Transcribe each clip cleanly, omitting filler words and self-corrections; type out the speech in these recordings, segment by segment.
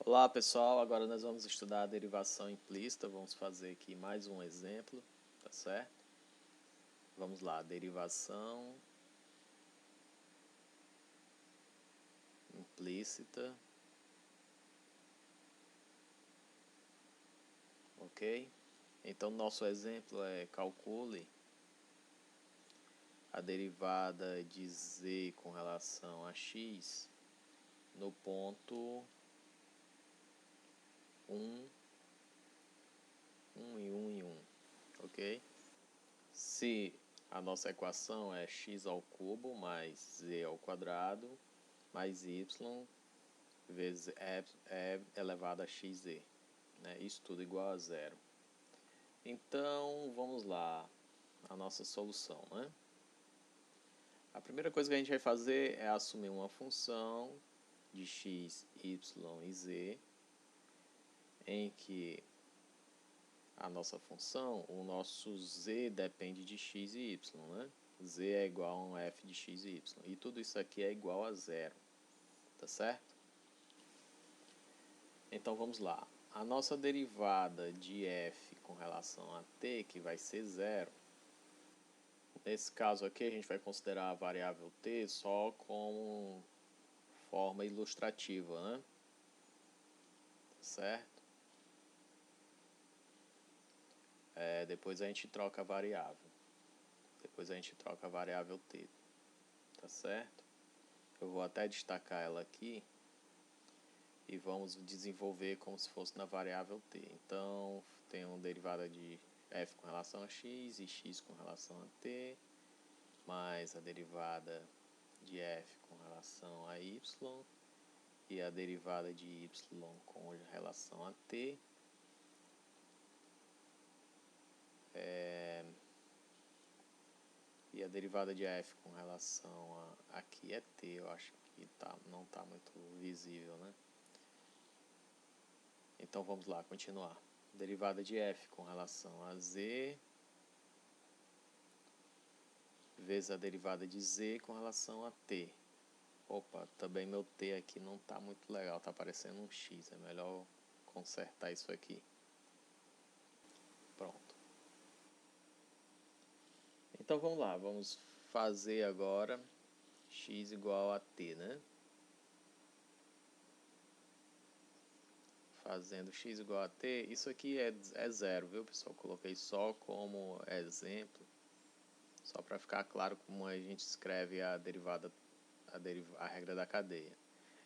Olá pessoal, agora nós vamos estudar a derivação implícita, vamos fazer aqui mais um exemplo, tá certo? Vamos lá, derivação implícita, ok? Então nosso exemplo é calcule a derivada de z com relação a x no ponto 1, 1 e 1 e 1, ok? Se a nossa equação é x ao cubo mais z ao quadrado mais y vezes e elevado a xz, né? Isso tudo igual a zero. Então, vamos lá, a nossa solução, né? A primeira coisa que a gente vai fazer é assumir uma função de x, y e z, em que a nossa função, o nosso z depende de x e y, né? Z é igual a um f de x e y. E tudo isso aqui é igual a zero, tá certo? Então vamos lá. A nossa derivada de f com relação a t, que vai ser zero, nesse caso aqui a gente vai considerar a variável t só como forma ilustrativa, né? Certo? Depois a gente troca a variável. Depois a gente troca a variável t, tá certo? Eu vou até destacar ela aqui e vamos desenvolver como se fosse na variável t. Então, tem uma derivada de f com relação a x e x com relação a t, mais a derivada de f com relação a y e a derivada de y com relação a t. E a derivada de f com relação a aqui é t, eu acho que não está muito visível, né? Então vamos lá, continuar. Derivada de f com relação a z vezes a derivada de z com relação a t. Opa, também meu t aqui não está muito legal, está parecendo um x, é melhor consertar isso aqui. Pronto. Então vamos lá, vamos fazer agora x igual a t, né? Fazendo x igual a t, isso aqui é zero, viu pessoal? Coloquei só como exemplo, só para ficar claro como a gente escreve a derivada, a regra da cadeia.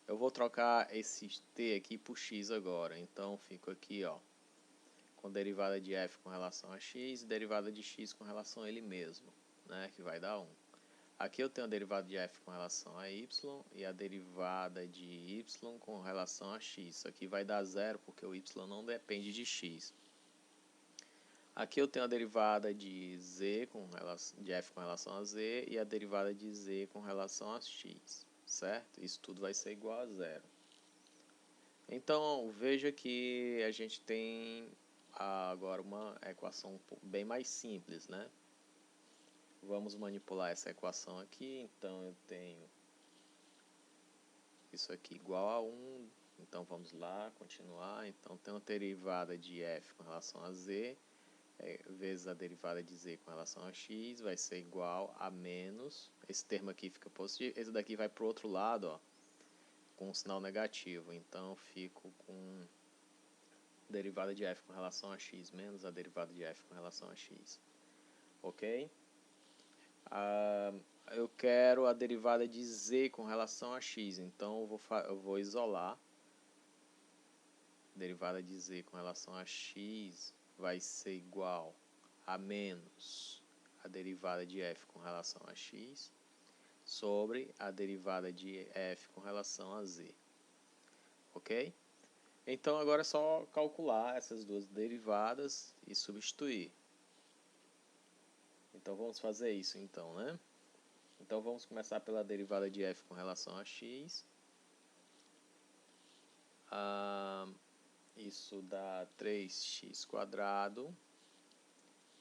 Eu vou trocar esse t aqui por x agora, então fico aqui, ó, com derivada de f com relação a x e derivada de x com relação a ele mesmo, né, que vai dar 1. Aqui eu tenho a derivada de f com relação a y e a derivada de y com relação a x. Isso aqui vai dar zero porque o y não depende de x. Aqui eu tenho a derivada de de f com relação a z e a derivada de z com relação a x, certo? Isso tudo vai ser igual a zero. Então, veja que a gente tem agora uma equação bem mais simples, né? Vamos manipular essa equação aqui. Então, eu tenho isso aqui igual a 1. Então, vamos lá, continuar. Então, tem uma derivada de f com relação a z vezes a derivada de z com relação a x vai ser igual a menos. Esse termo aqui fica positivo. Esse daqui vai para o outro lado, ó, com um sinal negativo. Então, eu fico com derivada de f com relação a x menos a derivada de f com relação a x. Ok? Eu quero a derivada de z com relação a x. Então, eu vou isolar. Derivada de z com relação a x vai ser igual a menos a derivada de f com relação a x sobre a derivada de f com relação a z. Ok? Então, agora é só calcular essas duas derivadas e substituir. Então, vamos fazer isso, então, né? Então, vamos começar pela derivada de f com relação a x. Isso dá 3x²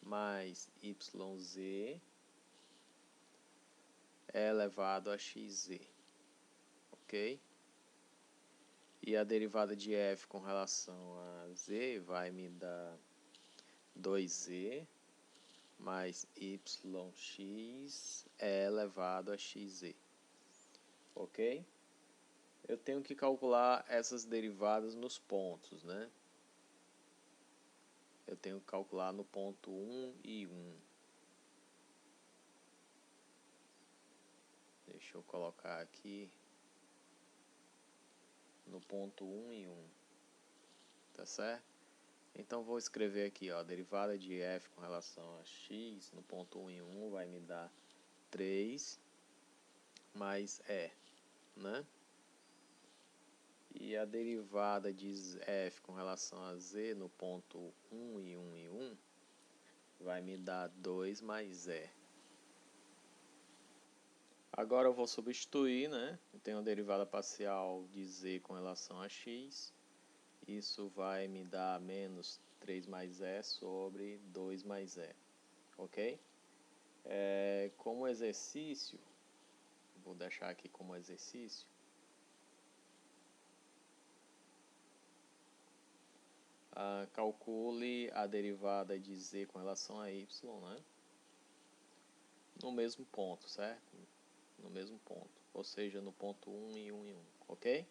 mais yz elevado a xz. Ok? E a derivada de f com relação a z vai me dar 2z mais yx elevado a xz. Ok? Eu tenho que calcular essas derivadas nos pontos, né? Eu tenho que calcular no ponto 1 e 1. Deixa eu colocar aqui no ponto 1 e 1. Tá certo? Então vou escrever aqui, ó, a derivada de f com relação a x no ponto 1 e 1 vai me dar 3 mais e, né? E a derivada de f com relação a z no ponto 1 e 1 e 1 vai me dar 2 mais e. Agora eu vou substituir, né? Eu tenho a derivada parcial de z com relação a x. Isso vai me dar menos 3 mais e sobre 2 mais e. Ok? Como exercício, vou deixar aqui como exercício. Calcule a derivada de z com relação a y, né? No mesmo ponto, certo? No mesmo ponto, ou seja, no ponto 1 e 1 e 1, ok?